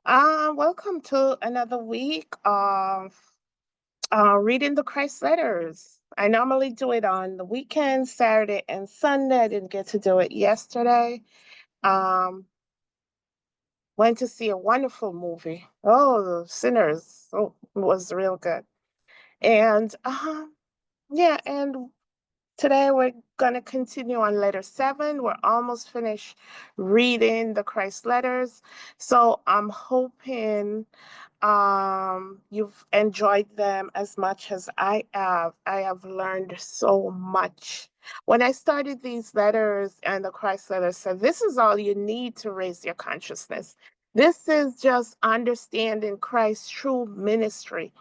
Welcome to another week of reading the Christ letters. I normally do it on the weekend, Saturday and Sunday. I didn't get to do it yesterday. Um, Went to see a wonderful movie. Oh, Sinners. Oh, it was real good. And yeah, and today we're gonna continue on letter 7. We're almost finished reading the Christ letters. So I'm hoping you've enjoyed them as much as I have. I have learned so much. When I started these letters and the Christ letter said, this is all you need to raise your consciousness. This is just understanding Christ's true ministry,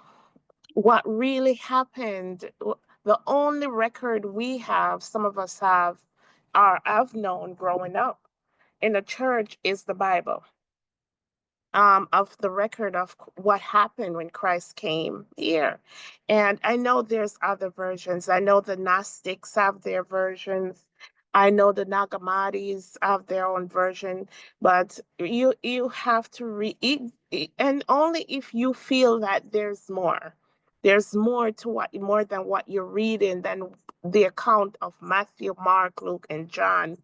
what really happened. The only record we have, some of us have, or I've known growing up in the church, is the Bible, of the record of what happened when Christ came here. And I know there's other versions. I know the Gnostics have their versions. I know the Nagamadis have their own version, but you have to read it, and only if you feel that there's more to what more than what you're reading than the account of Matthew, Mark, Luke, and John.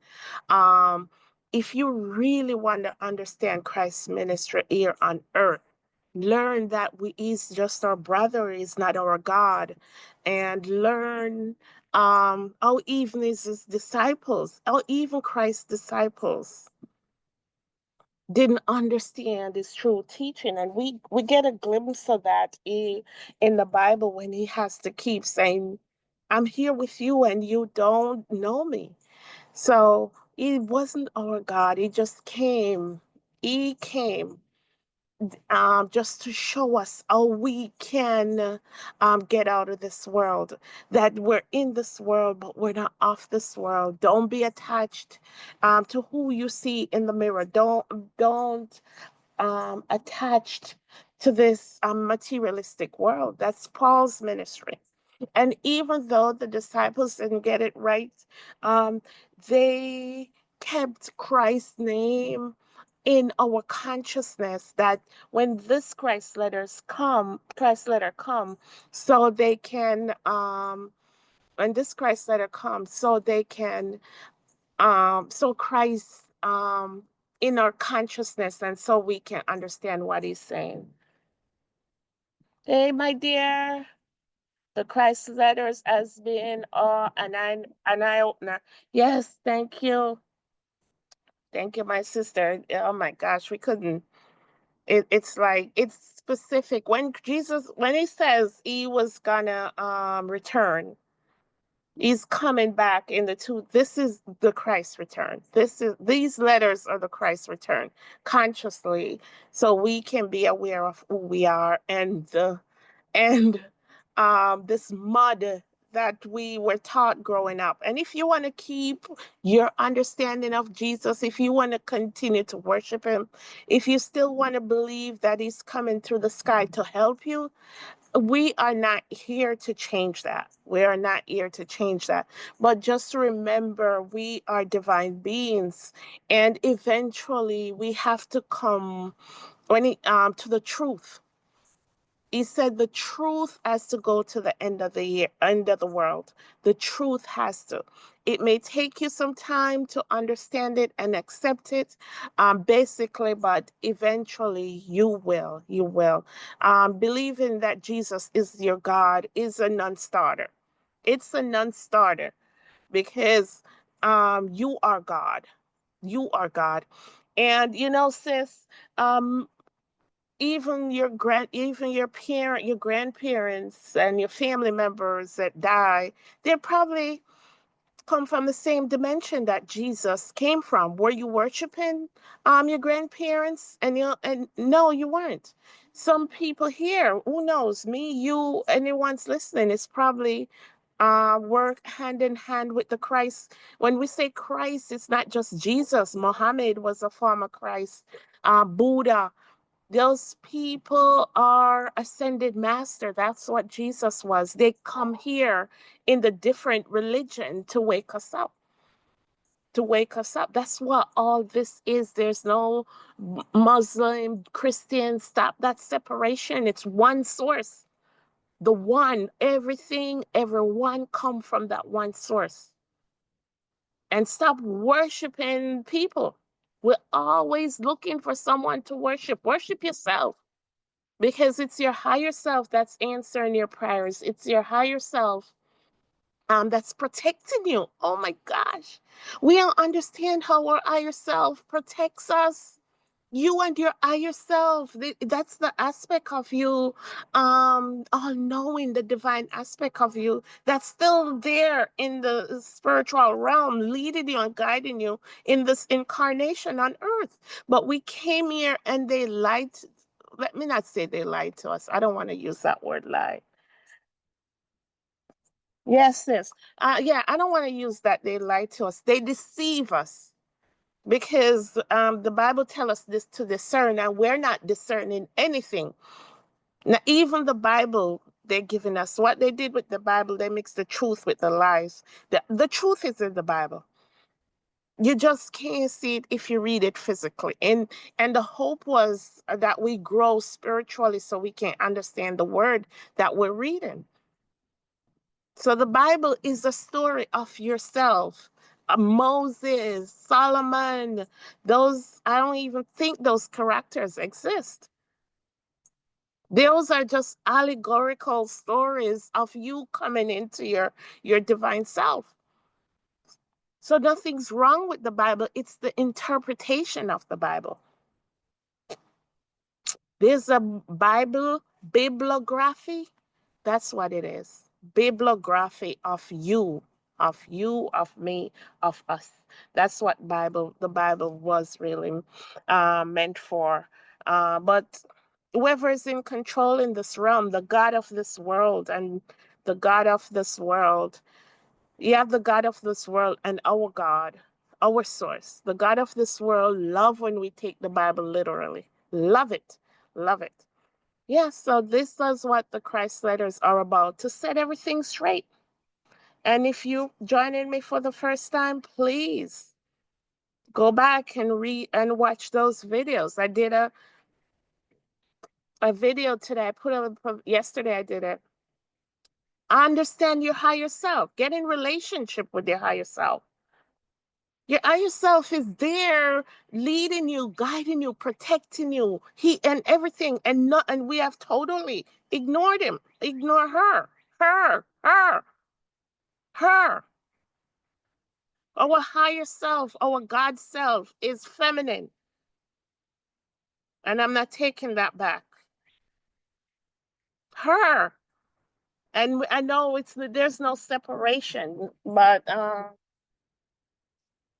um, if you really want to understand Christ's ministry here on earth, learn that he's just our brother, he's not our God, and learn how even his disciples, how even Christ's disciples didn't understand his true teaching. And we get a glimpse of that in the Bible when he has to keep saying, I'm here with you and you don't know me. So he wasn't our God. He just came. He came just to show us how we can get out of this world. That we're in this world, but we're not of this world. Don't be attached to who you see in the mirror. Don't attached to this materialistic world. That's Paul's ministry. And even though the disciples didn't get it right, um, they kept Christ's name in our consciousness, that when this Christ letter come, so they can when this Christ letter comes, so they can so Christ in our consciousness, and so we can understand what he's saying. Hey, my dear. The Christ letters has been an eye opener. Yes, thank you. Thank you, my sister. Oh my gosh, we couldn't. It's like it's specific. When he says he was gonna return, he's coming back in the two. This is the Christ return. These letters are the Christ return consciously, so we can be aware of who we are and this mud that we were taught growing up. And if you want to keep your understanding of Jesus, if you want to continue to worship him, if you still want to believe that he's coming through the sky to help you, we are not here to change that. We are not here to change that. But just remember, we are divine beings, and eventually we have to come to the truth. He said the truth has to go to the end of the year, end of the world. The truth has to. It may take you some time to understand it and accept it, basically, but eventually you will. You will. Believing that Jesus is your God is a non-starter. It's a non-starter because you are God. You are God. And sis, um, even your grandparents and your family members that die, they probably come from the same dimension that Jesus came from. Were you worshiping your grandparents? And no, you weren't. Some people here, who knows, me, you, anyone's listening, is probably work hand in hand with the Christ. When we say Christ, it's not just Jesus. Muhammad was a form of Christ. Buddha, those people are ascended master. That's what Jesus was. They come here in the different religion to wake us up. to wake us up. That's what all this is. There's no Muslim, Christian, stop that separation. It's one source. The one, everything, everyone come from that one source. And stop worshiping people. We're always looking for someone to worship. Worship yourself, because it's your higher self that's answering your prayers. It's your higher self that's protecting you. Oh my gosh. We don't understand how our higher self protects us. You and your higher self, that's the aspect of you, all knowing, the divine aspect of you that's still there in the spiritual realm, leading you and guiding you in this incarnation on earth. But we came here and they lied. Let me not say they lied to us. I don't want to use that word lie. Yes, yes. Yeah, I don't want to use that. They lie to us. They deceive us because the Bible tells us this to discern, and we're not discerning anything. Now, even the Bible, they're giving us what they did with the Bible. They mix the truth with the lies. The truth is in the Bible. You just can't see it if you read it physically. And the hope was that we grow spiritually so we can understand the word that we're reading. So the Bible is a story of yourself. Moses, Solomon, those, I don't even think those characters exist. Those are just allegorical stories of you coming into your divine self. So nothing's wrong with the Bible. It's the interpretation of the Bible. There's a bibliography. That's what it is. Bibliography of you, of me, of us. That's what the Bible was really meant for. But whoever is in control in this realm, the God of this world and the God of this world, you have the God of this world and our God, our source. The God of this world love when we take the Bible literally. Love it. Love it. Yeah, so this is what the Christ letters are about, to set everything straight. And if you joining me for the first time, please go back and read and watch those videos. I did a video today. I put it yesterday. I did it. Understand your higher self. Get in relationship with your higher self. Your higher self is there leading you, guiding you, protecting you. He and everything. And we have totally ignored him. Ignore her. Her. Our higher self, our God self is feminine. And I'm not taking that back. Her. And I know there's no separation, but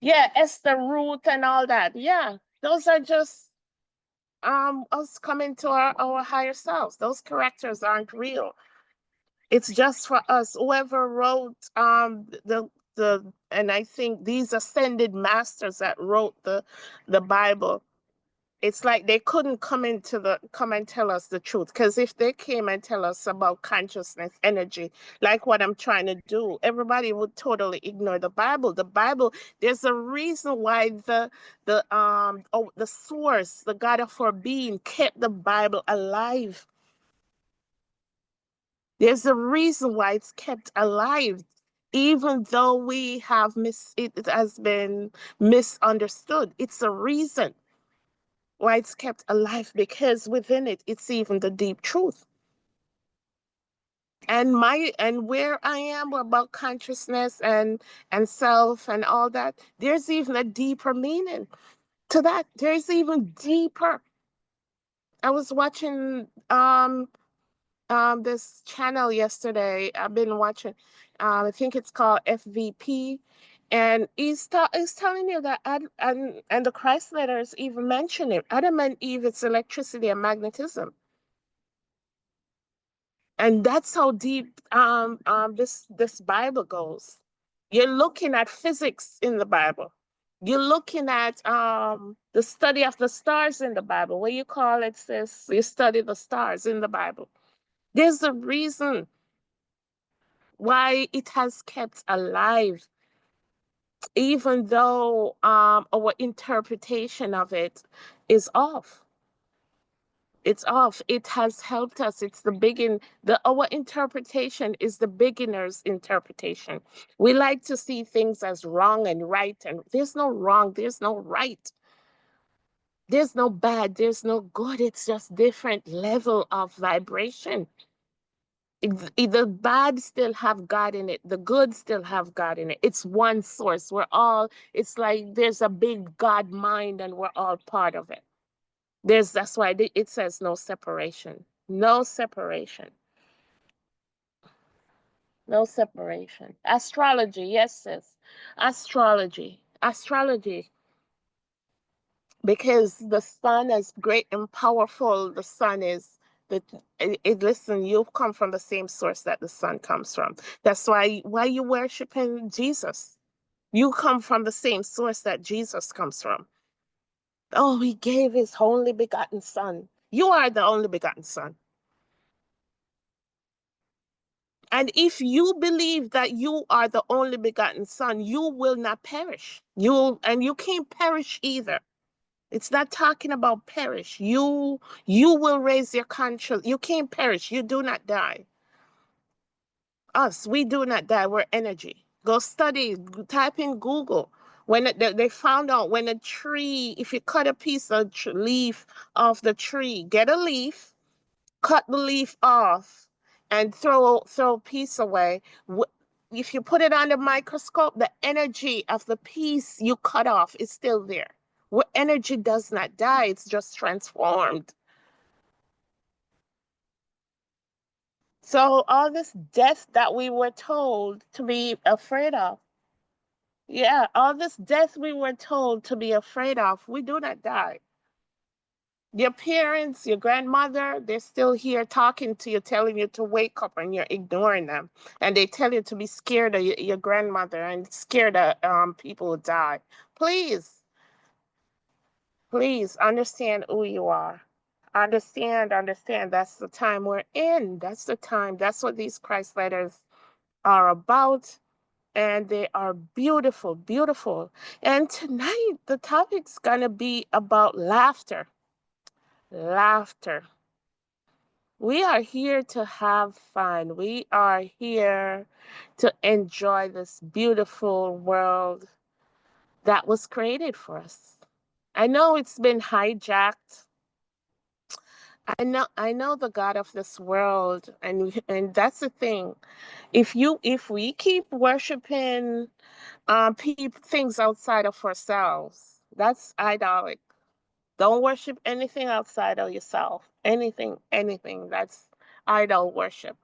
yeah, Esther, Ruth, and all that. Yeah, those are just us coming to our higher selves. Those characters aren't real. It's just for us. Whoever wrote the and I think these ascended masters that wrote the Bible, it's like they couldn't come and tell us the truth, because if they came and tell us about consciousness, energy, like what I'm trying to do, everybody would totally ignore the Bible. The Bible, there's a reason why the source, the God of our being, kept the Bible alive. There's a reason why it's kept alive, even though it has been misunderstood. It's a reason why it's kept alive, because within it, it's even the deep truth. And where I am about consciousness and self and all that, there's even a deeper meaning to that. There's even deeper. I was watching this channel yesterday. I've been watching. I think it's called FVP, and he's telling you that and the Christ letters even mention it. Adam and Eve, it's electricity and magnetism, and that's how deep this Bible goes. You're looking at physics in the Bible. You're looking at the study of the stars in the Bible. What you call it says you study the stars in the Bible. There's a reason why it has kept alive. even though our interpretation of it is off. It's off. It has helped us. It's the begin. The Our interpretation is the beginner's interpretation. We like to see things as wrong and right, and there's no wrong. There's no right. There's no bad. There's no good. It's just different level of vibration. The bad still have God in it. The good still have God in it. It's one source. We're all. It's like there's a big God mind, and we're all part of it. That's why it says no separation. No separation. No separation. Astrology, yes, sis. Astrology. Because the sun is great and powerful. The sun is listen, you come from the same source that the sun comes from. That's why you worshiping Jesus. You come from the same source that Jesus comes from. Oh, he gave his only begotten son. You are the only begotten son. And if you believe that you are the only begotten son, you will not perish. You can't perish either. It's not talking about perish. You will raise your conscience. You can't perish. You do not die. Us, we do not die. We're energy. Go study. Type in Google. They found out when a tree, if you cut a piece of leaf off the tree, get a leaf, cut the leaf off, and throw a piece away. If you put it under microscope, the energy of the piece you cut off is still there. Where energy does not die, it's just transformed. So all this death that we were told to be afraid of, yeah, all this death we were told to be afraid of, we do not die. Your parents, your grandmother, they're still here talking to you, telling you to wake up, and you're ignoring them. And they tell you to be scared of your grandmother and scared of people who die. Please, please understand who you are. Understand. That's the time we're in. That's the time. That's what these Christ letters are about. And they are beautiful, beautiful. And tonight, the topic's going to be about laughter. Laughter. We are here to have fun. We are here to enjoy this beautiful world that was created for us. I know it's been hijacked. I know the God of this world, and that's the thing. If we keep worshiping things outside of ourselves, that's idolic. Don't worship anything outside of yourself. Anything. That's idol worship.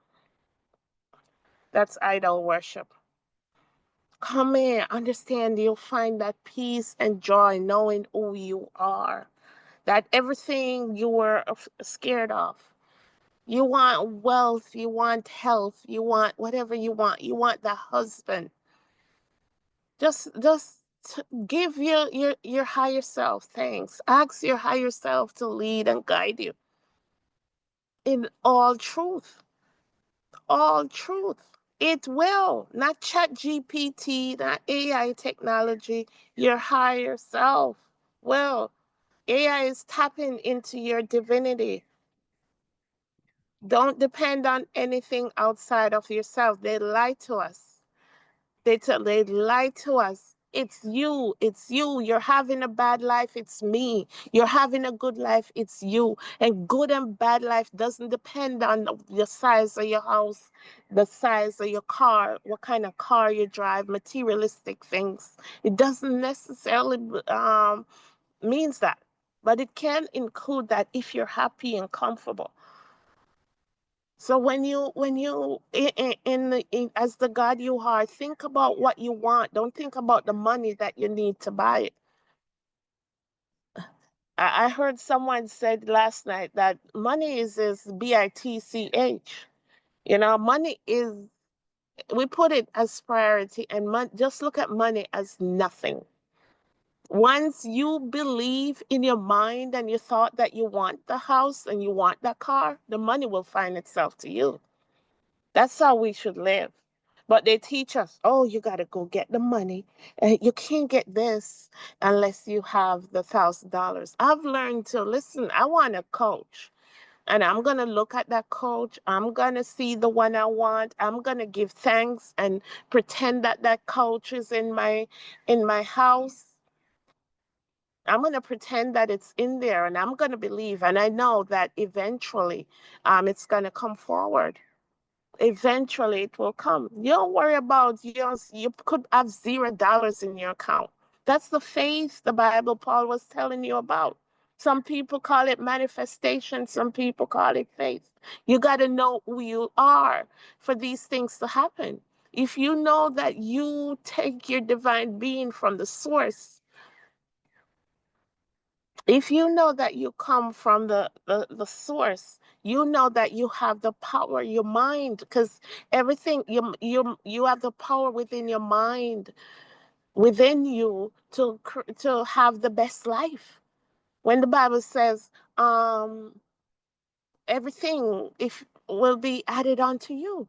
That's idol worship. Come in, understand, you'll find that peace and joy knowing who you are. That everything you were scared of. You want wealth, you want health, you want whatever you want. You want the husband. Just give your higher self thanks. Ask your higher self to lead and guide you in all truth. All truth. It will. Not chat GPT, not AI technology. Your higher self will. AI is tapping into your divinity. Don't depend on anything outside of yourself. They lie to us. They lie to us. It's you. It's you. You're having a bad life. It's me. You're having a good life. It's you. And good and bad life doesn't depend on the size of your house, the size of your car, what kind of car you drive, materialistic things. It doesn't necessarily means that, but it can include that if you're happy and comfortable. So when you as the God you are, think about what you want. Don't think about the money that you need to buy it. I heard someone said last night that money is bitch. Money is, we put it as priority, and just look at money as nothing. Once you believe in your mind and you thought that you want the house and you want the car, the money will find itself to you. That's how we should live. But they teach us, oh, you got to go get the money. And you can't get this unless you have the $1,000. I've learned to listen. I want a coach. And I'm going to look at that coach. I'm going to see the one I want. I'm going to give thanks and pretend that that coach is in my house. I'm going to pretend that it's in there, and I'm going to believe. And I know that eventually it's going to come forward. Eventually it will come. You don't worry about yours. You could have $0 in your account. That's the faith the Bible Paul was telling you about. Some people call it manifestation, some people call it faith. You got to know who you are for these things to happen. If you know that you take your divine being from the source, if you know that you come from the source, you know that you have the power, your mind, because everything you have the power within your mind, within you to have the best life. When the Bible says everything if will be added onto you,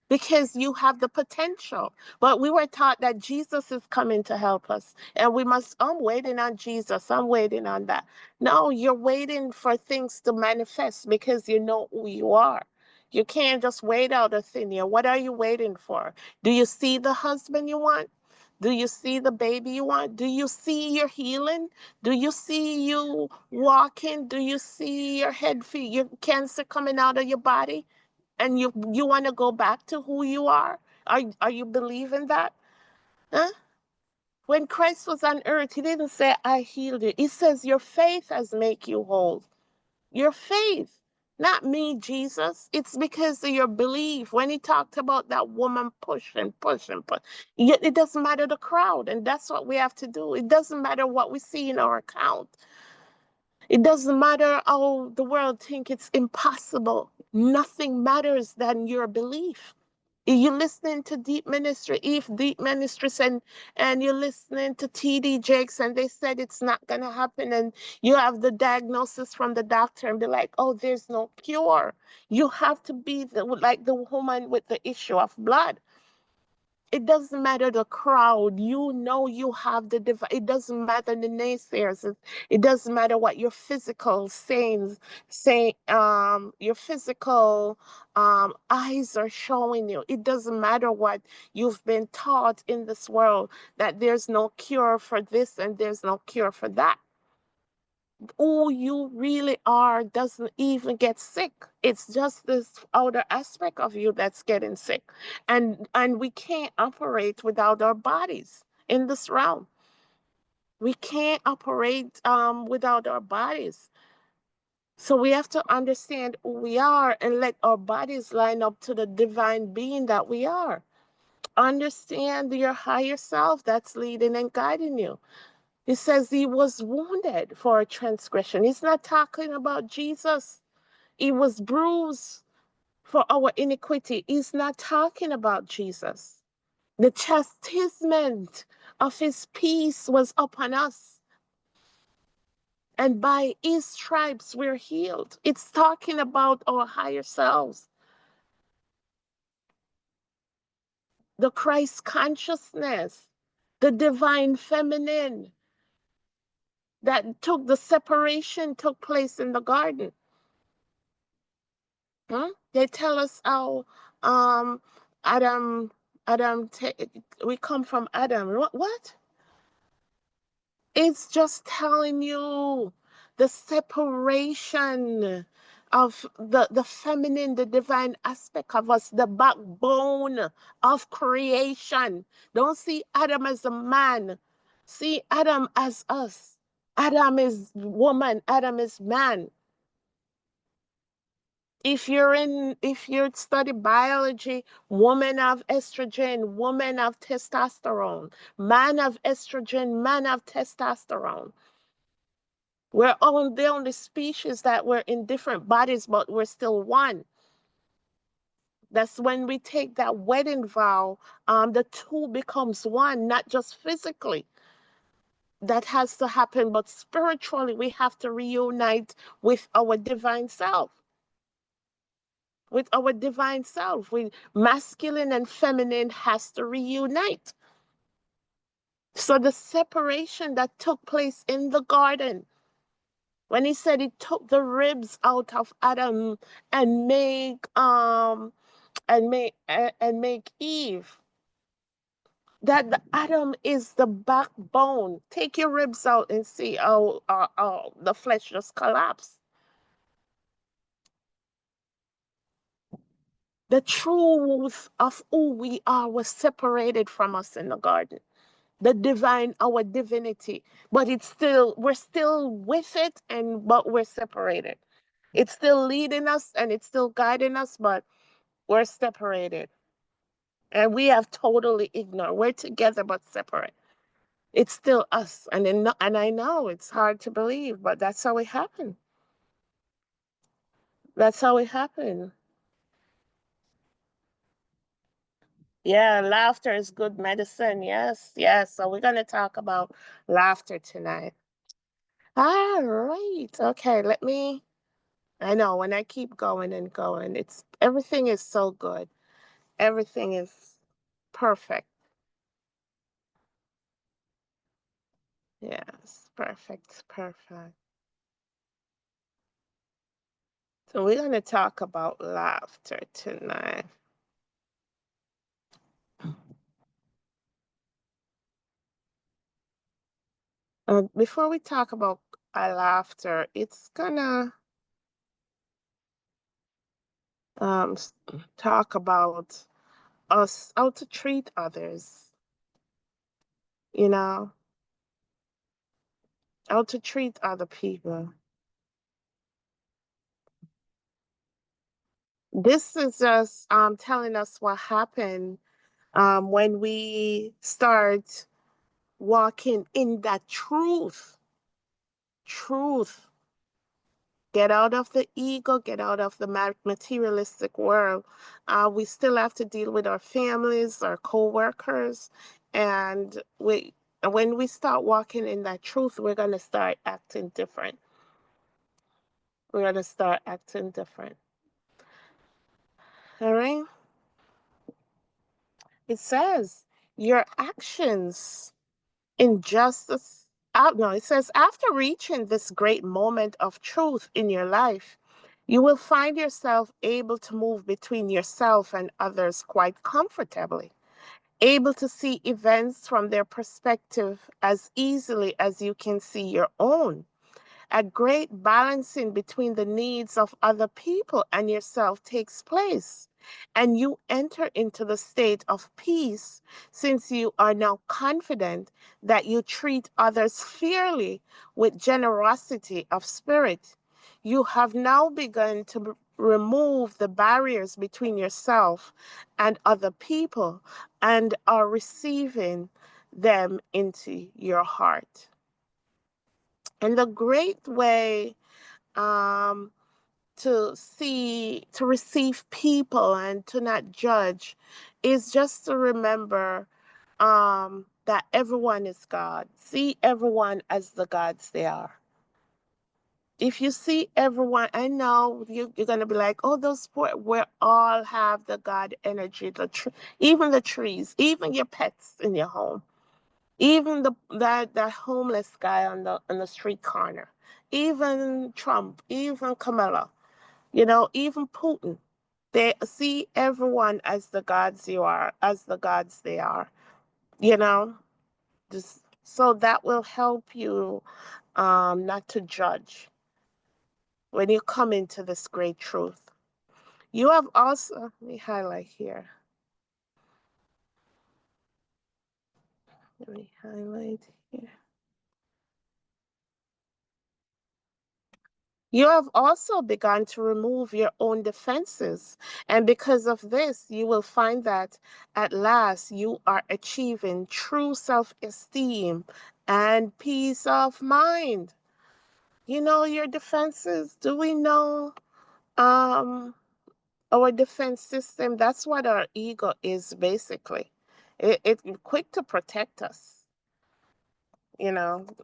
because you have the potential. But we were taught that Jesus is coming to help us, and we must, I'm waiting on Jesus, I'm waiting on that. No, you're waiting for things to manifest because you know who you are. You can't just wait out a thin air. What are you waiting for? Do you see the husband you want? Do you see the baby you want? Do you see your healing? Do you see you walking? Do you see your head, feet, your cancer coming out of your body? And you want to go back to who you are? Are you believing that? Huh? When Christ was on earth, he didn't say, I healed you. He says, your faith has made you whole. Your faith, not me, Jesus. It's because of your belief. When he talked about that woman push and push and push, it doesn't matter the crowd. And that's what we have to do. It doesn't matter what we see in our account. It doesn't matter how the world think it's impossible. Nothing matters than your belief. You're listening to Deep Ministry, if Deep Ministry, and you're listening to TD Jakes, and they said it's not going to happen, and you have the diagnosis from the doctor and be like, oh, there's no cure. You have to be like the woman with the issue of blood. It doesn't matter the crowd. You know you have the divine. It doesn't matter the naysayers. It doesn't matter what your physical your physical eyes are showing you. It doesn't matter what you've been taught in this world, that there's no cure for this and there's no cure for that. Who you really are doesn't even get sick. It's just this outer aspect of you that's getting sick. And we can't operate without our bodies in this realm. We can't operate without our bodies. So we have to understand who we are and let our bodies line up to the divine being that we are. Understand your higher self that's leading and guiding you. He says he was wounded for a transgression. He's not talking about Jesus. He was bruised for our iniquity. He's not talking about Jesus. The chastisement of his peace was upon us, and by his stripes we're healed. It's talking about our higher selves, the Christ consciousness, the divine feminine that took the separation took place in the garden. They tell us how um Adam we come from Adam. What? It's just telling you the separation of the feminine, the divine aspect of us, the backbone of creation. Don't see Adam as a man. See Adam as us. Adam is woman, Adam is man. If you study biology, woman have estrogen, woman have testosterone, man have estrogen, man have testosterone. We're all the only species that we're in different bodies, but we're still one. That's when we take that wedding vow, the two becomes one, not just physically. That has to happen, but spiritually we have to reunite with our divine self. with our divine self. Masculine and feminine has to reunite. So the separation that took place in the garden, when he said he took the ribs out of Adam and make Eve, that the Adam is the backbone. Take your ribs out and see how the flesh just collapse. The truth of who we are was separated from us in the garden. The divine, our divinity, but we're still with it, but we're separated. It's still leading us and it's still guiding us, but we're separated. And we have totally ignored. We're together but separate. It's still us. And I know it's hard to believe, but that's how it happened. That's how it happened. Yeah, laughter is good medicine. Yes, yes. So we're going to talk about laughter tonight. All right. Okay, I know when I keep going and going, everything is so good. Everything is perfect. Yes, perfect, perfect. So we're going to talk about laughter tonight. Before we talk about laughter, it's gonna um, talk about us, how to treat others, you know, how to treat other people. This is just telling us what happened when we start walking in that truth. Truth. Get out of the ego, get out of the materialistic world. We still have to deal with our families, our co-workers, and when we start walking in that truth, we're going to start acting different. We're going to start acting different. All right? It says, your actions injustice out no it says after reaching this great moment of truth in your life, you will find yourself able to move between yourself and others quite comfortably, able to see events from their perspective as easily as you can see your own. A great balancing between the needs of other people and yourself takes place, and you enter into the state of peace since you are now confident that you treat others fairly with generosity of spirit. You have now begun to remove the barriers between yourself and other people and are receiving them into your heart. And the great way um, to receive people and to not judge is just to remember that everyone is God. See everyone as the gods they are. If you see everyone, I know you're going to be like, oh, those poor, we all have the God energy, even the trees, even your pets in your home. Even that homeless guy on the street corner, even Trump, even Kamala, even Putin, they see everyone as the gods you are, as the gods they are, you know. Just so that will help you not to judge when you come into this great truth. You have also let me highlight here. Let me highlight here. You have also begun to remove your own defenses, and because of this, you will find that at last you are achieving true self esteem and peace of mind. You know your defenses? Do we know um, our defense system? That's what our ego is basically. It's quick to protect us,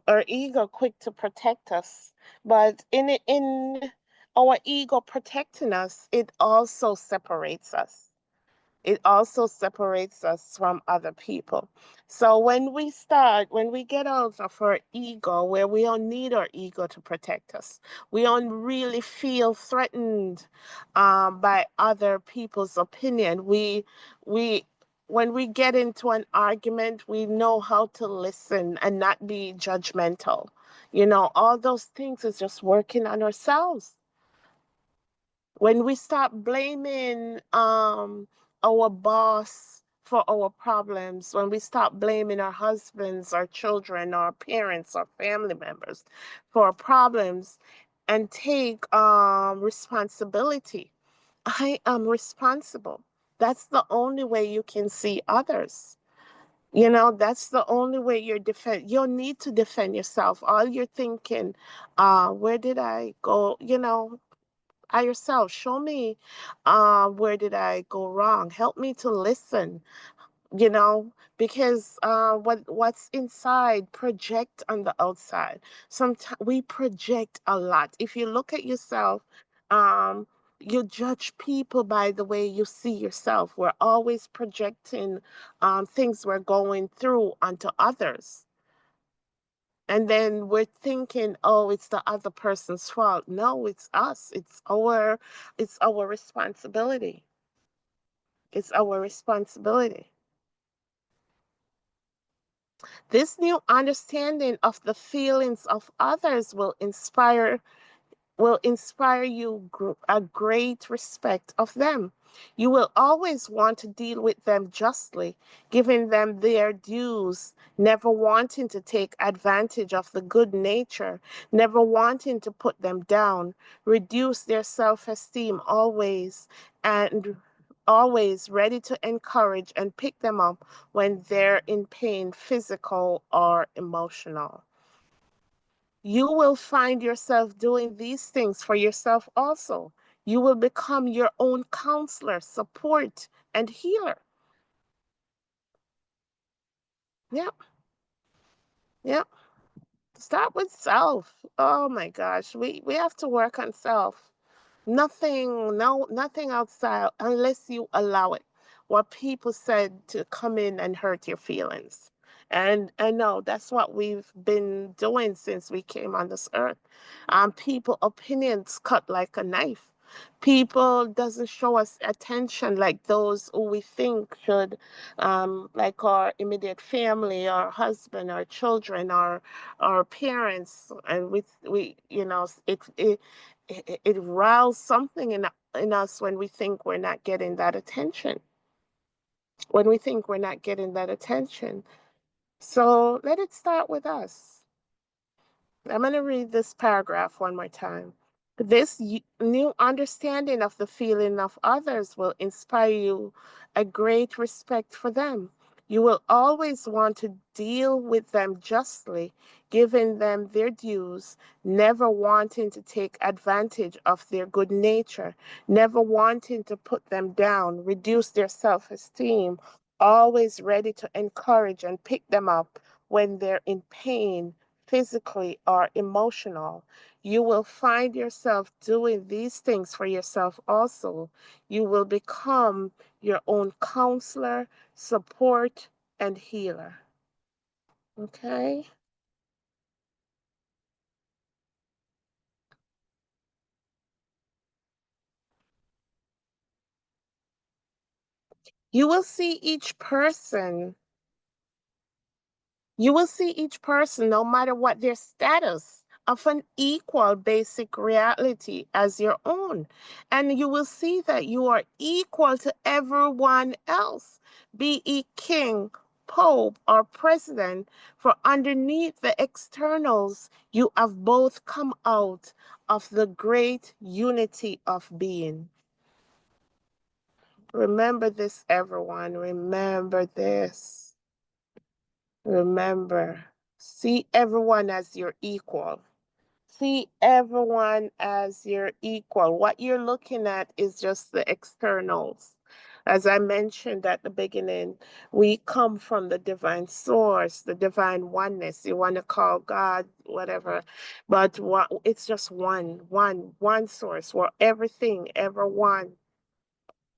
our ego quick to protect us, but in our ego protecting us, it also separates us. It also separates us from other people. So when we get out of our ego, where we don't need our ego to protect us, we don't really feel threatened by other people's opinion. We when we get into an argument, we know how to listen and not be judgmental. All those things is just working on ourselves. When we stop blaming our boss for our problems, when we stop blaming our husbands, our children, our parents, our family members for our problems, and take responsibility. I am responsible. That's the only way you can see others. That's the only way you'll need to defend yourself. All you're thinking, where did I go? By yourself. Show me where did I go wrong. Help me to listen, because what's inside project on the outside. Sometimes we project a lot. If you look at yourself, um, you judge people by the way you see yourself. We're always projecting things we're going through onto others. And then we're thinking, oh, it's the other person's fault. No, it's us. It's our responsibility. It's our responsibility. This new understanding of the feelings of others will inspire you a great respect of them. You will always want to deal with them justly, giving them their dues, never wanting to take advantage of the good nature, never wanting to put them down, reduce their self-esteem always, and always ready to encourage and pick them up when they're in pain, physical or emotional. You will find yourself doing these things for yourself also. You will become your own counselor, support, and healer. Yep, yep. Start with self. Oh my gosh, we have to work on self. Nothing, no, nothing outside unless you allow it. What people said to come in and hurt your feelings. And I know that's what we've been doing since we came on this earth. People opinions cut like a knife. People doesn't show us attention like those who we think should, like our immediate family, our husband, our children, our parents, and it riles something in us when we think we're not getting that attention. When we think we're not getting that attention. So let it start with us. I'm going to read this paragraph one more time. This new understanding of the feeling of others will inspire you a great respect for them. You will always want to deal with them justly, giving them their dues, never wanting to take advantage of their good nature, never wanting to put them down, reduce their self-esteem, always ready to encourage and pick them up when they're in pain, physically or emotional. You will find yourself doing these things for yourself also. You will become your own counselor, support, and healer. Okay? You will see each person You will see each person, no matter what their status, of an equal basic reality as your own. And you will see that you are equal to everyone else, be he king, pope, or president, for underneath the externals, you have both come out of the great unity of being. Remember this, everyone. Remember this. Remember, see everyone as your equal. See everyone as your equal. What you're looking at is just the externals. As I mentioned at the beginning, we come from the divine source, the divine oneness. You want to call God, whatever, but it's just one source where everything, everyone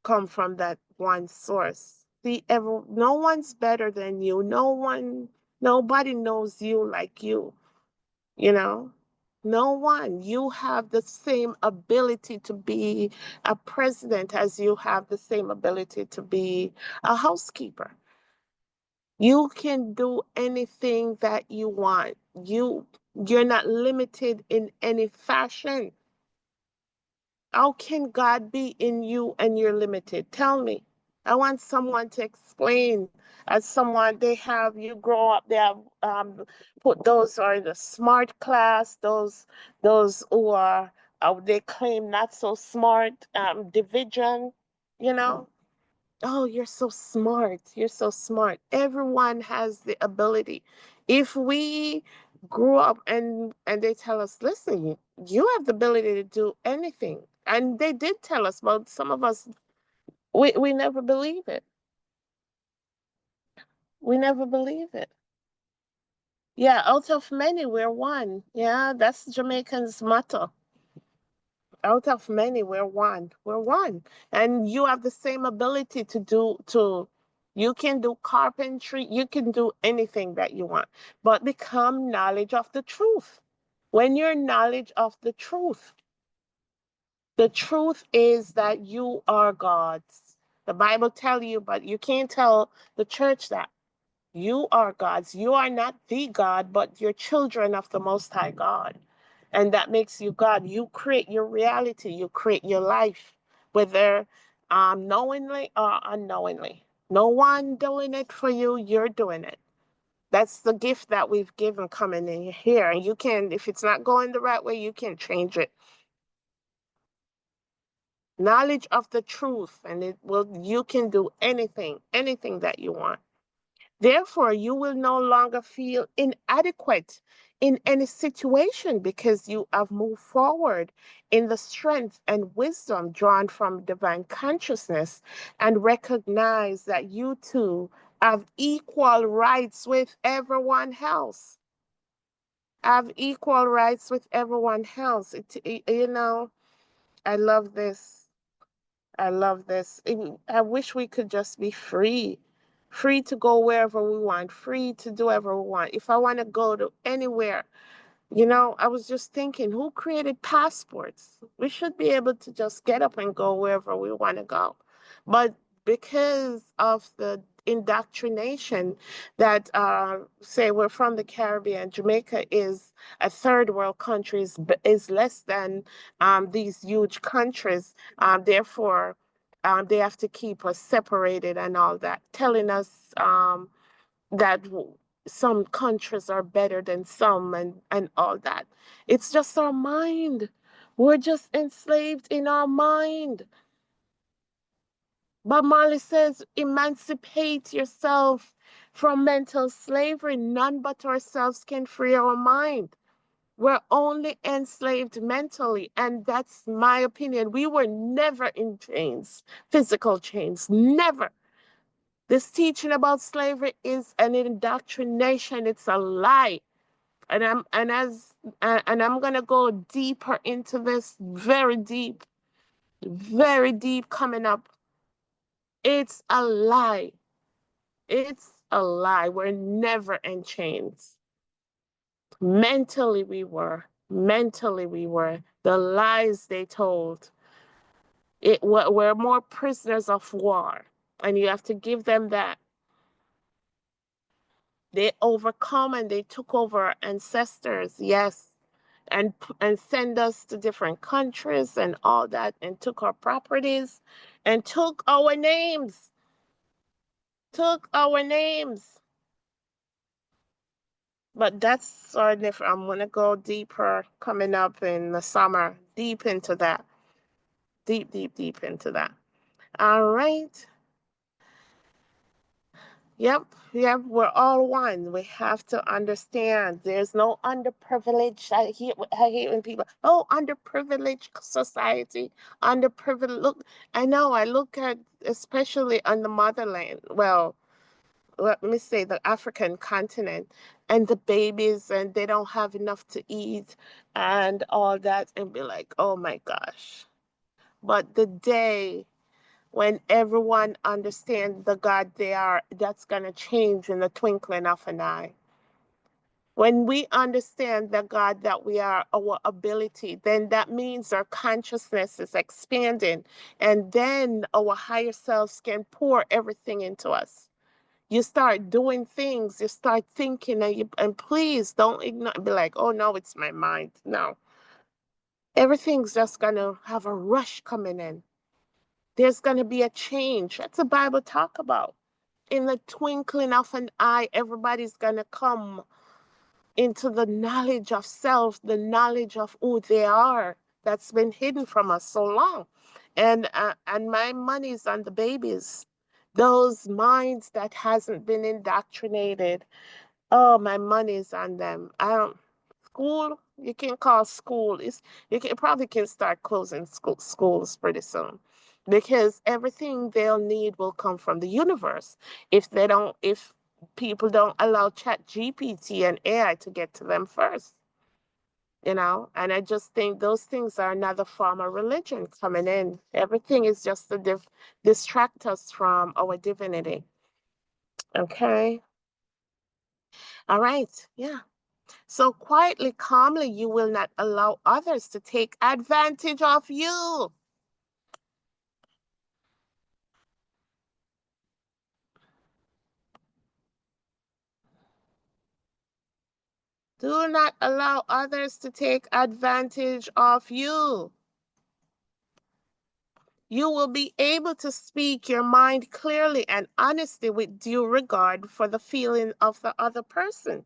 come from that one source. No one's better than you. Nobody knows you like you, you know? No one. You have the same ability to be a president as you have the same ability to be a housekeeper. You can do anything that you want. You're not limited in any fashion. How can God be in you and you're limited? Tell me. I want someone to explain. As someone, you grow up, they have put those are in the smart class, those who are, they claim not so smart, division, you know. Oh, you're so smart. You're so smart. Everyone has the ability. If we grew up and they tell us, listen, you have the ability to do anything. And they did tell us, but some of us we never believe it. We never believe it. Yeah, out of many, we're one. Yeah, that's Jamaican's motto. Out of many, we're one. We're one. And you have the same ability you can do carpentry, you can do anything that you want, but become knowledge of the truth. When you're knowledge of the truth is that you are God's. The Bible tell you, but you can't tell the church that. You are God's. You are not the God, but you're children of the Most High God. And that makes you God. You create your reality. You create your life, whether knowingly or unknowingly. No one doing it for you. You're doing it. That's the gift that we've given coming in here. And you can, if it's not going the right way, you can change it. Knowledge of the truth, and you can do anything that you want. Therefore, you will no longer feel inadequate in any situation because you have moved forward in the strength and wisdom drawn from divine consciousness and recognize that you too have equal rights with everyone else. Have equal rights with everyone else. I love this. I love this. I wish we could just be free, free to go wherever we want, free to do whatever we want. If I want to go to anywhere, I was just thinking, who created passports? We should be able to just get up and go wherever we want to go. But because of the indoctrination that, say, we're from the Caribbean, Jamaica is a third world country, is less than these huge countries. Therefore, they have to keep us separated and all that, telling us that some countries are better than some and all that. It's just our mind. We're just enslaved in our mind. But Marley says, emancipate yourself from mental slavery. None but ourselves can free our mind. We're only enslaved mentally. And that's my opinion. We were never in chains, physical chains, never. This teaching about slavery is an indoctrination. It's a lie. And I'm gonna go deeper into this, very deep coming up. It's a lie. It's a lie. We're never in chains. Mentally we were. Mentally we were. The lies they told. We're more prisoners of war. And you have to give them that. They overcome and they took over our ancestors, yes, and send us to different countries and all that, and took our properties and took our names. Took our names. But that's our different. I'm gonna go deeper coming up in the summer, deep into that. Deep into that. All right. Yep, we're all one. We have to understand there's no underprivileged. I hate when people, oh, underprivileged society, underprivileged. Look, I know, I look at, especially on the motherland, well, let me say the African continent, and the babies, and they don't have enough to eat and all that, and be like, oh my gosh. But the day when everyone understands the God they are, that's going to change in the twinkling of an eye. When we understand the God that we are, our ability, then that means our consciousness is expanding, and then our higher selves can pour everything into us. You start doing things, you start thinking, and please don't ignore, be like, oh no, it's my mind. No, everything's just going to have a rush coming in. There's going to be a change. That's the Bible talk about. In the twinkling of an eye, everybody's going to come into the knowledge of self, the knowledge of who they are that's been hidden from us so long. And my money's on the babies, those minds that hasn't been indoctrinated. Oh, my money's on them. I don't. School, you can call school. Probably can start closing schools pretty soon, because everything they'll need will come from the universe. If people don't allow Chat GPT and AI to get to them first, And I just think those things are another form of religion coming in. Everything is just to distract us from our divinity. Okay. All right. Yeah. So quietly, calmly, you will not allow others to take advantage of you. Do not allow others to take advantage of you. You will be able to speak your mind clearly and honestly with due regard for the feeling of the other person.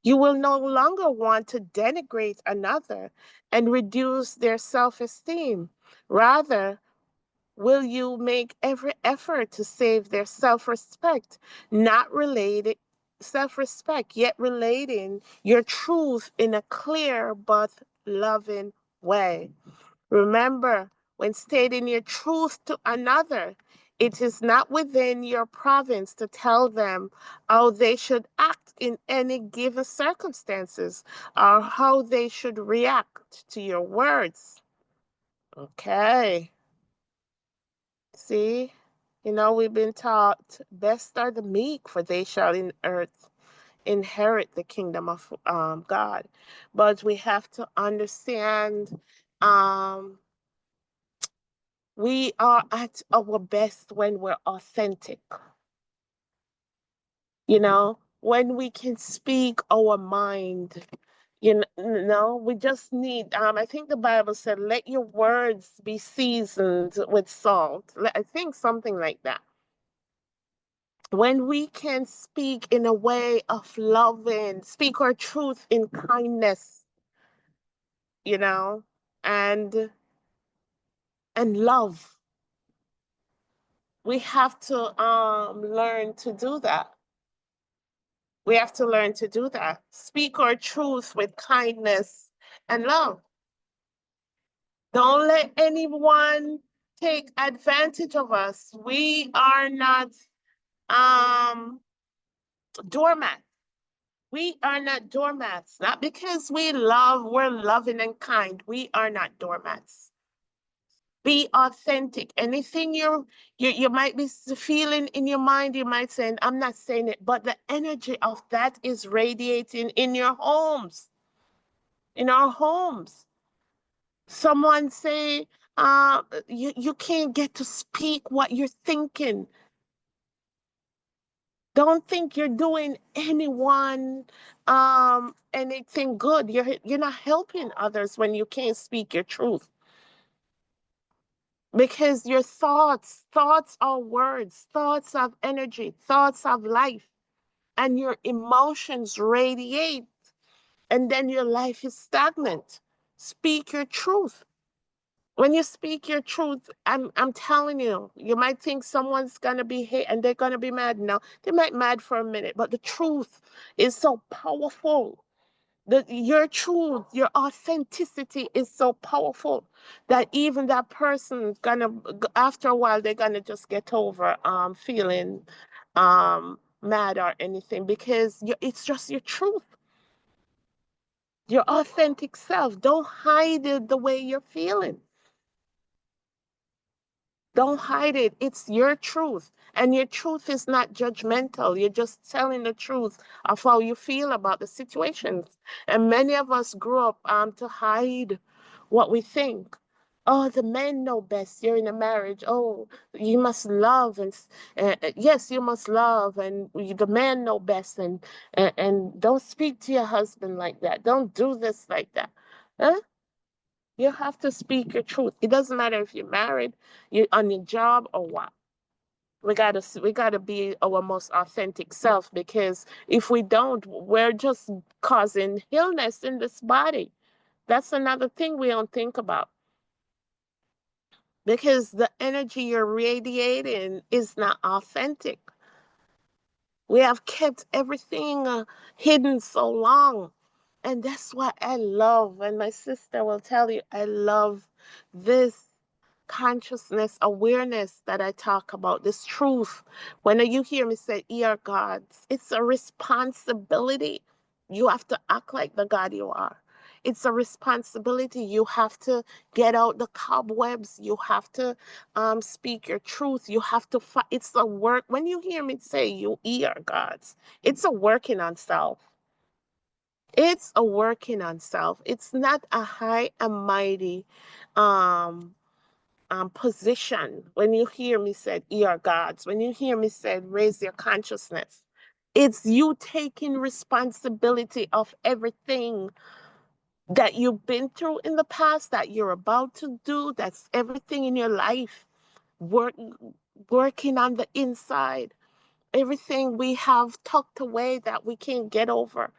You will no longer want to denigrate another and reduce their self esteem. Rather, will you make every effort to save their self respect, not related self respect, yet relating your truth in a clear but loving way? Remember, when stating your truth to another, it is not within your province to tell them how they should act in any given circumstances or how they should react to your words. Okay. See, we've been taught, "Best are the meek, for they shall inherit the kingdom of God." But we have to understand, um, we are at our best when we're authentic. When we can speak our mind. We just need, I think the Bible said, let your words be seasoned with salt. I think something like that. When we can speak in a way of loving, speak our truth in kindness, you know, and love, we have to learn to do that. We have to learn to do that. Speak our truth with kindness and love. Don't let anyone take advantage of us. We are not um, doormats. We are not doormats. Not because we're loving and kind. We are not doormats. Be authentic. Anything you might be feeling in your mind, you might say, I'm not saying it, but the energy of that is radiating in your homes, in our homes. Someone say, you can't get to speak what you're thinking. Don't think you're doing anyone anything good. You're not helping others when you can't speak your truth. Because your thoughts are words, thoughts of energy, thoughts of life, and your emotions radiate, and then your life is stagnant. Speak your truth. When you speak your truth, I'm telling you, you might think someone's gonna be hate and they're gonna be mad. No, they might mad for a minute, but the truth is so powerful. Your truth, your authenticity is so powerful that even that person's gonna, after a while, they're gonna just get over feeling mad or anything, because it's just your truth, your authentic self. Don't hide it the way you're feeling. Don't hide it. It's your truth. And your truth is not judgmental. You're just telling the truth of how you feel about the situations. And many of us grew up to hide what we think. Oh, the men know best. You're in a marriage. Oh, you must love, and yes, you must love, and the men know best. And don't speak to your husband like that. Don't do this like that. Huh? You have to speak your truth. It doesn't matter if you're married, you on your job or what. We gotta be our most authentic self, because if we don't, we're just causing illness in this body. That's another thing we don't think about, because the energy you're radiating is not authentic. We have kept everything hidden so long. And that's what I love. And my sister will tell you, I love this consciousness, awareness that I talk about, this truth. When you hear me say, "Ye are gods," it's a responsibility. You have to act like the God you are. It's a responsibility. You have to get out the cobwebs. You have to speak your truth. You have to fight. It's a work. When you hear me say, "Ye are gods," it's a working on self. It's a working on self. It's not a high and mighty um position. When you hear me said, "Ye are gods," when you hear me said, "Raise your consciousness," it's you taking responsibility of everything that you've been through in the past, that you're about to do. That's everything in your life. Work, working on the inside. Everything we have tucked away that we can't get over.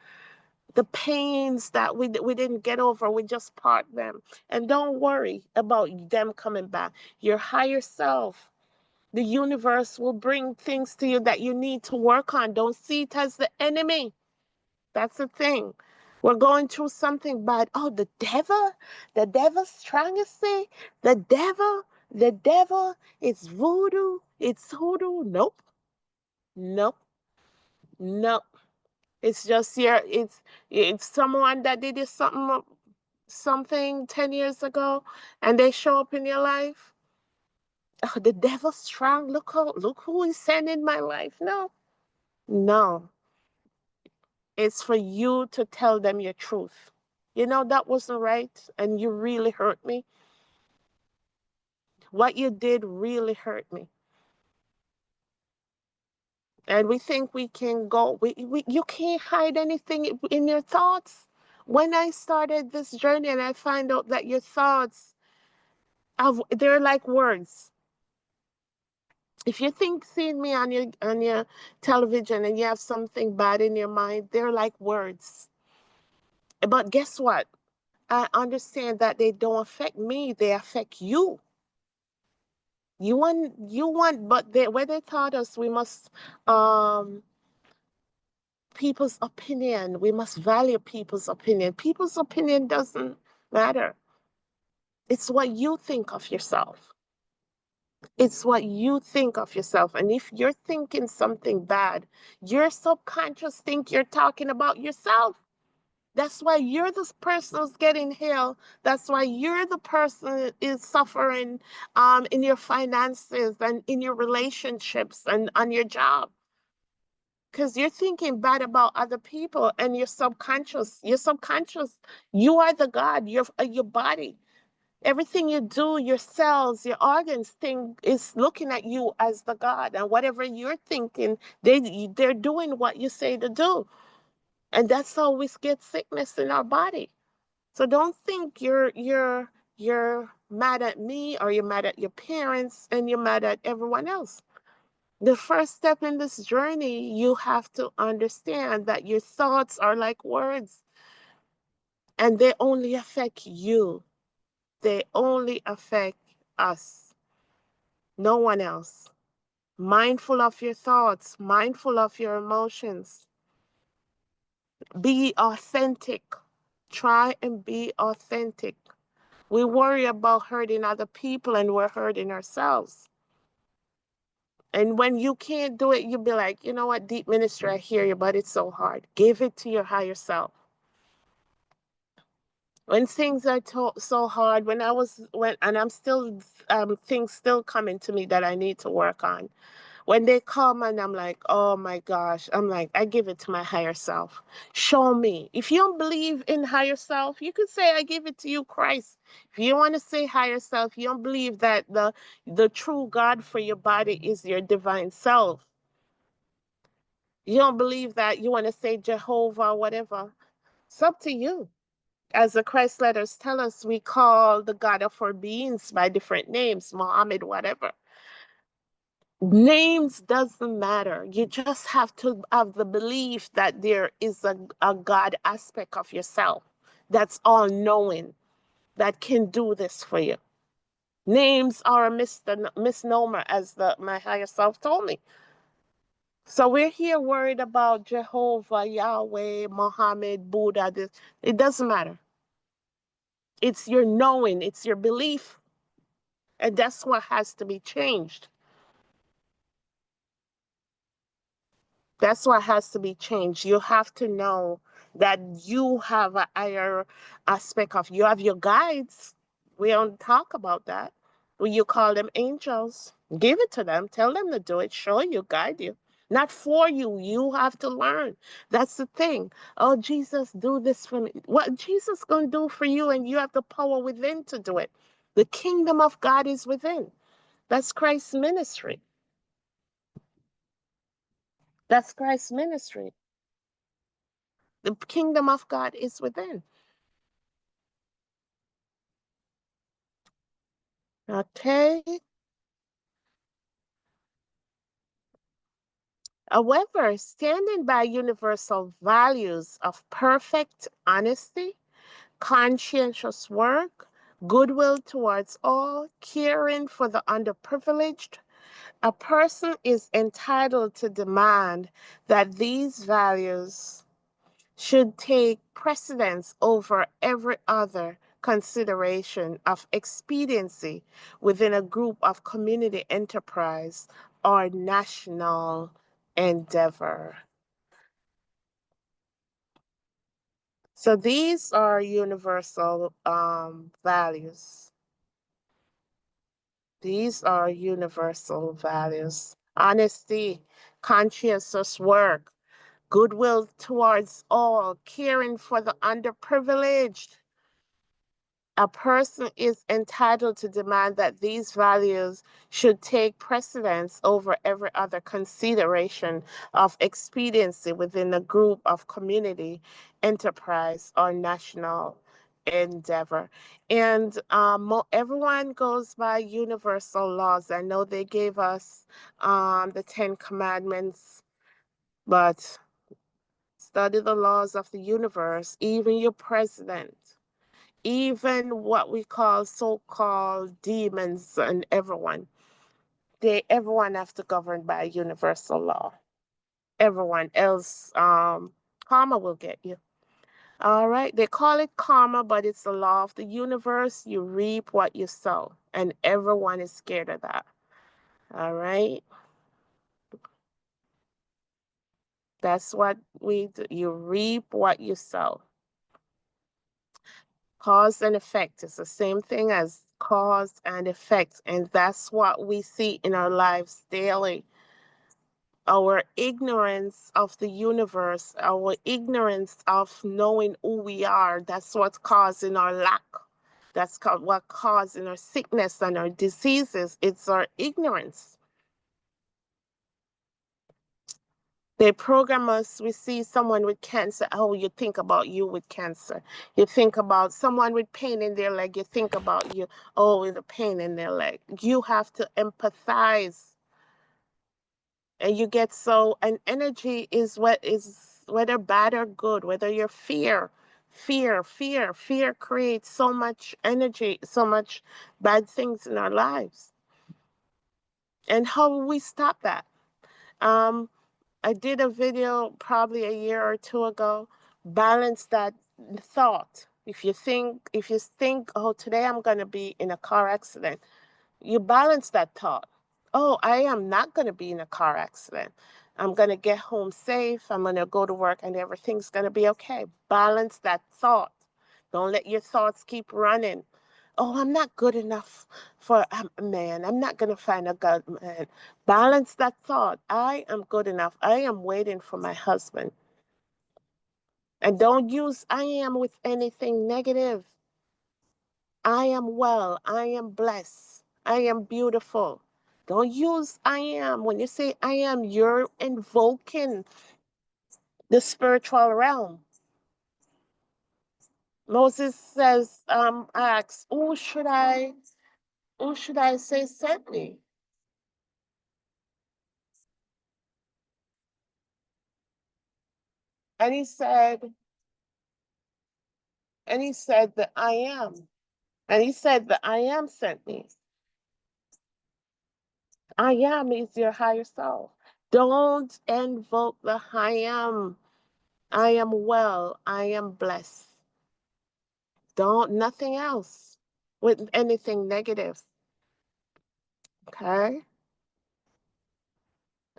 The pains that we didn't get over, we just park them. And don't worry about them coming back. Your higher self, the universe will bring things to you that you need to work on. Don't see it as the enemy. That's the thing. We're going through something bad. Oh, the devil's trying to say, the devil, it's voodoo, it's hoodoo. Nope, nope, nope. It's just here. It's someone that did you something 10 years ago, and they show up in your life. Oh, the devil's strong. Look who is sending my life. No, no. It's for you to tell them your truth. You know, that wasn't right, and you really hurt me. What you did really hurt me. And we think we can go, you can't hide anything in your thoughts. When I started this journey and I find out that your thoughts, they're like words. If you think seeing me on your television and you have something bad in your mind, they're like words. But guess what? I understand that they don't affect me, they affect you. But where they taught us we must um people's opinion, we must value people's opinion. People's opinion doesn't matter. It's what you think of yourself. It's what you think of yourself. And if you're thinking something bad, your subconscious think you're talking about yourself. That's why you're the person who's getting ill. That's why you're the person that is suffering in your finances and in your relationships and on your job. Because you're thinking bad about other people, and your subconscious, you are the God, your body. Everything you do, your cells, your organs think is looking at you as the God. And whatever you're thinking, they're doing what you say to do. And that's how we get sickness in our body. So don't think you're mad at me, or you're mad at your parents, and you're mad at everyone else. The first step in this journey, you have to understand that your thoughts are like words, and they only affect you. They only affect us, no one else. Mindful of your thoughts, mindful of your emotions. Be authentic. Try and be authentic. We worry about hurting other people and we're hurting ourselves. And when you can't do it, you'll be like, you know what, deep ministry, I hear you, but it's so hard. Give it to your higher self. When things are so hard, and I'm still, things still coming to me that I need to work on. When they come and I'm like, oh my gosh, I'm like, I give it to my higher self. Show me. If you don't believe in higher self, you could say, I give it to you, Christ. If you want to say higher self, you don't believe that the true God for your body is your divine self. You don't believe that, you want to say Jehovah, whatever. It's up to you. As the Christ letters tell us, we call the God of our beings by different names, Muhammad, whatever. Names doesn't matter. You just have to have the belief that there is a God aspect of yourself that's all knowing, that can do this for you. Names are a misnomer, as my higher self told me. So we're here worried about Jehovah, Yahweh, Muhammad, Buddha. It doesn't matter. It's your knowing, it's your belief. And that's what has to be changed. That's what has to be changed. You have to know that you have a higher aspect of you have your guides. We don't talk about that. When you call them angels, give it to them, tell them to do it, show you, guide you. Not for you. You have to learn. That's the thing. Oh, Jesus, do this for me. What Jesus gonna do for you, and you have the power within to do it. The kingdom of God is within. That's Christ's ministry. That's Christ's ministry. The kingdom of God is within. Okay. However, standing by universal values of perfect honesty, conscientious work, goodwill towards all, caring for the underprivileged, a person is entitled to demand that these values should take precedence over every other consideration of expediency within a group of community enterprise or national endeavor. So these are universal values. These are universal values. Honesty, conscientious work, goodwill towards all, caring for the underprivileged. A person is entitled to demand that these values should take precedence over every other consideration of expediency within a group of community, enterprise, or national endeavor. And everyone goes by universal laws. I know they gave us the 10 Commandments, but study the laws of the universe, even your president, even what we call so-called demons, and everyone have to govern by universal law. Everyone else, karma will get you. All right, they call it karma, but it's the law of the universe. You reap what you sow, and everyone is scared of that. All right, that's what we do. You reap what you sow. Cause and effect is the same thing as cause and effect, and that's what we see in our lives daily. Our ignorance of the universe, our ignorance of knowing who we are, that's what's causing our lack. That's what causing our sickness and our diseases. It's our ignorance. They program us. We see someone with cancer. Oh, you think about you with cancer. You think about someone with pain in their leg. You think about you. Oh, with a pain in their leg. You have to empathize. And you get so, and energy is what is, whether bad or good, whether you're Fear creates so much energy, so much bad things in our lives. And how will we stop that? Um, I did a video probably a year or two ago. Balance that thought. If you think, oh, today I'm going to be in a car accident, you balance that thought. Oh, I am not going to be in a car accident. I'm going to get home safe. I'm going to go to work and everything's going to be okay. Balance that thought. Don't let your thoughts keep running. Oh, I'm not good enough for a man. I'm not going to find a good man. Balance that thought. I am good enough. I am waiting for my husband. And don't use I am with anything negative. I am well. I am blessed. I am beautiful. Don't use I am. When you say I am, you're invoking the spiritual realm. Moses says, asks, who should I say sent me? And he said that I am. And he said that I am sent me. I am is your higher self. Don't invoke the I am. I am well. I am blessed. Don't, nothing else with anything negative. Okay?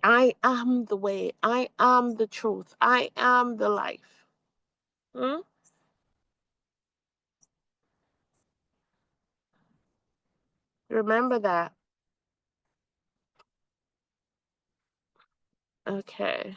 I am the way. I am the truth. I am the life. Hmm? Remember that. Okay.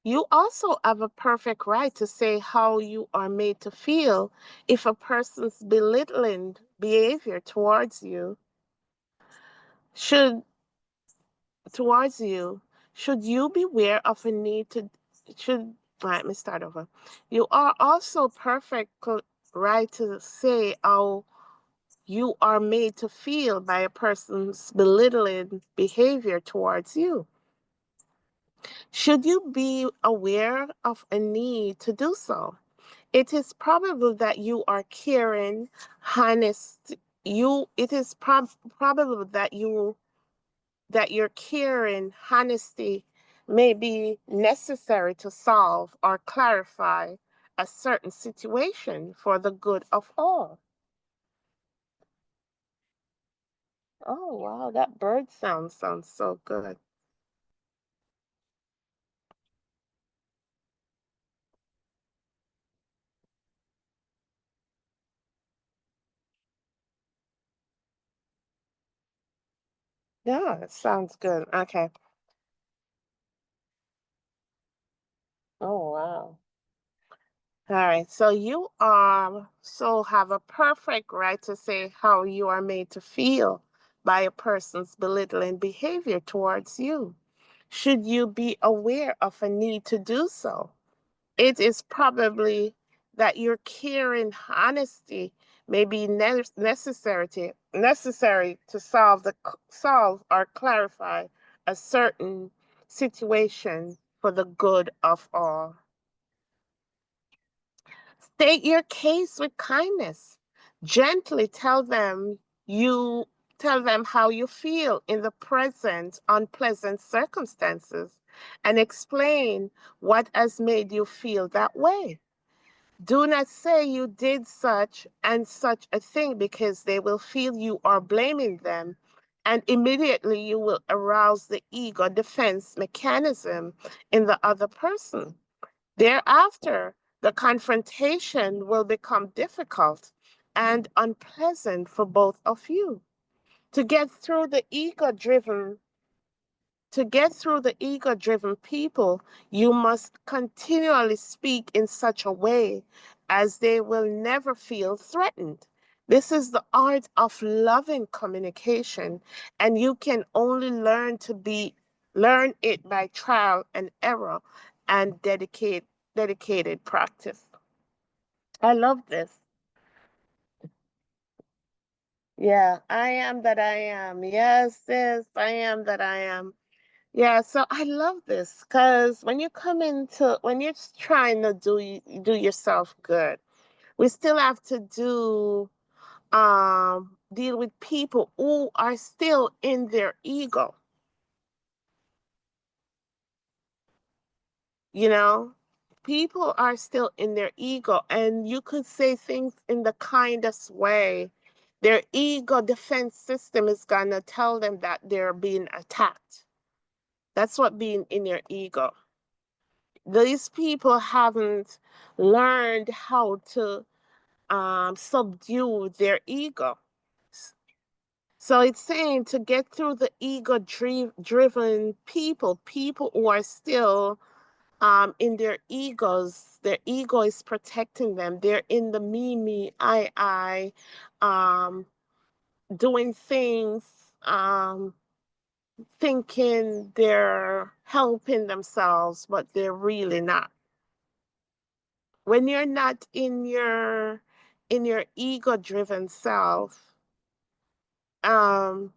You also have a perfect right to say how you are made to feel if a person's belittling behavior should towards you, should you beware of a need to should let me start over. You are also perfect right to say how you are made to feel by a person's belittling behavior towards you. Should you be aware of a need to do so? It is probable that you are caring, honest. It is probable that your caring honesty may be necessary to solve or clarify a certain situation for the good of all. Oh, wow, that bird sounds so good. Yeah, it sounds good. Okay. Oh, wow. All right. So have a perfect right to say how you are made to feel by a person's belittling behavior towards you. Should you be aware of a need to do so? It is probably that your caring honesty may be necessary to solve or clarify a certain situation for the good of all. State your case with kindness. Gently you tell them how you feel in the present unpleasant circumstances and explain what has made you feel that way. Do not say you did such and such a thing because they will feel you are blaming them, and immediately you will arouse the ego defense mechanism in the other person. Thereafter, the confrontation will become difficult and unpleasant for both of you. To get through the ego driven to get through the ego driven people, you must continually speak in such a way as they will never feel threatened. This is the art of loving communication, and you can only learn it by trial and error and dedicated practice. I love this. Yeah, I am that I am. Yes, yes, I am that I am. Yeah, so I love this because when you come into when you're just trying to do yourself good, we still have to deal with people who are still in their ego, you know? People are still in their ego, and you could say things in the kindest way. Their ego defense system is gonna tell them that they're being attacked. That's what being in your ego. These people haven't learned how to subdue their ego. So it's saying to get through the ego driven people who are still in their ego is protecting them. They're in the me, I, um, doing things, um, thinking they're helping themselves, but they're really not. When you're not in your ego driven self, um,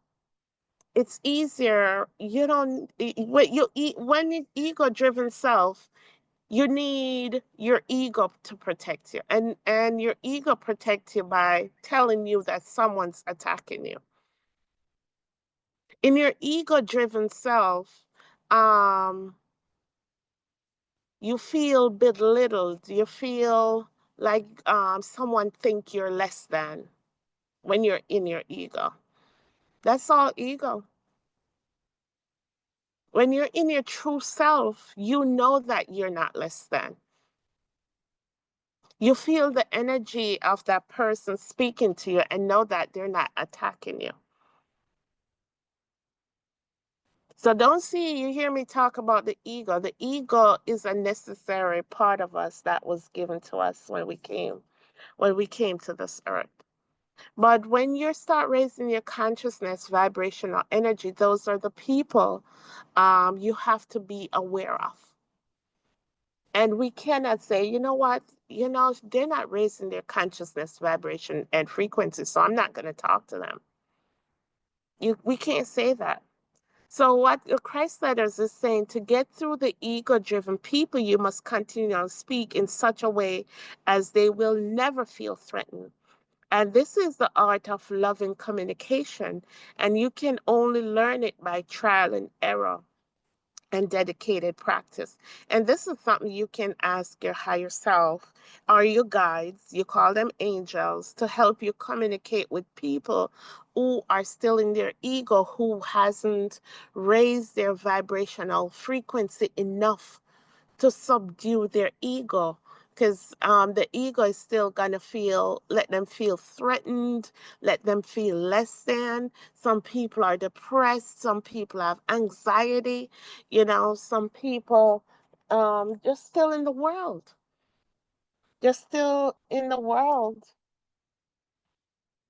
it's easier. You don't when you when you ego driven self, you need your ego to protect you, and your ego protects you by telling you that someone's attacking you. In your ego driven self, um you feel belittled, you feel like someone think you're less than when you're in your ego. That's all ego. When you're in your true self, you know that you're not less than. You feel the energy of that person speaking to you and know that they're not attacking you. So don't see, you hear me talk about the ego. The ego is a necessary part of us that was given to us when we came to this earth. But when you start raising your consciousness, vibrational energy, those are the people you have to be aware of. And we cannot say, you know what, they're not raising their consciousness, vibration, and frequency, so I'm not going to talk to them. We can't say that. So what the Christ letters is saying, to get through the ego-driven people, you must continue to speak in such a way as they will never feel threatened. And this is the art of loving communication, and you can only learn it by trial and error and dedicated practice. And this is something you can ask your higher self or your guides, you call them angels, to help you communicate with people who are still in their ego, who hasn't raised their vibrational frequency enough to subdue their ego, because the ego is still gonna let them feel threatened, let them feel less than. Some people are depressed, some people have anxiety, some people just still in the world, just still in the world.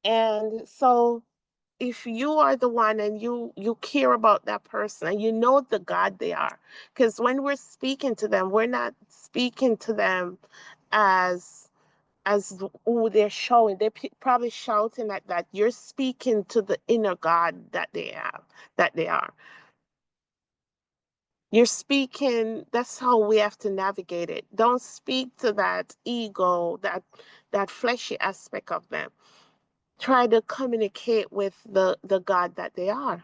And so if you are the one and you care about that person and you know the God they are, because when we're speaking to them, we're not speaking to them as who they're showing. They're probably shouting at that. You're speaking to the inner God that they have, that they are. You're speaking. That's how we have to navigate it. Don't speak to that ego, that fleshy aspect of them. Try to communicate with the God that they are.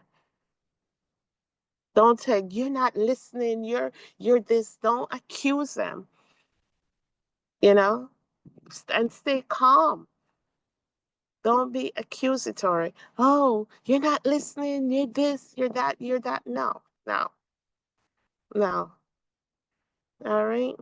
Don't say you're not listening, you're this. Don't accuse them, you know, and stay calm. Don't be accusatory. Oh, you're not listening, you're this, you're that, you're that. No, no, no. All right.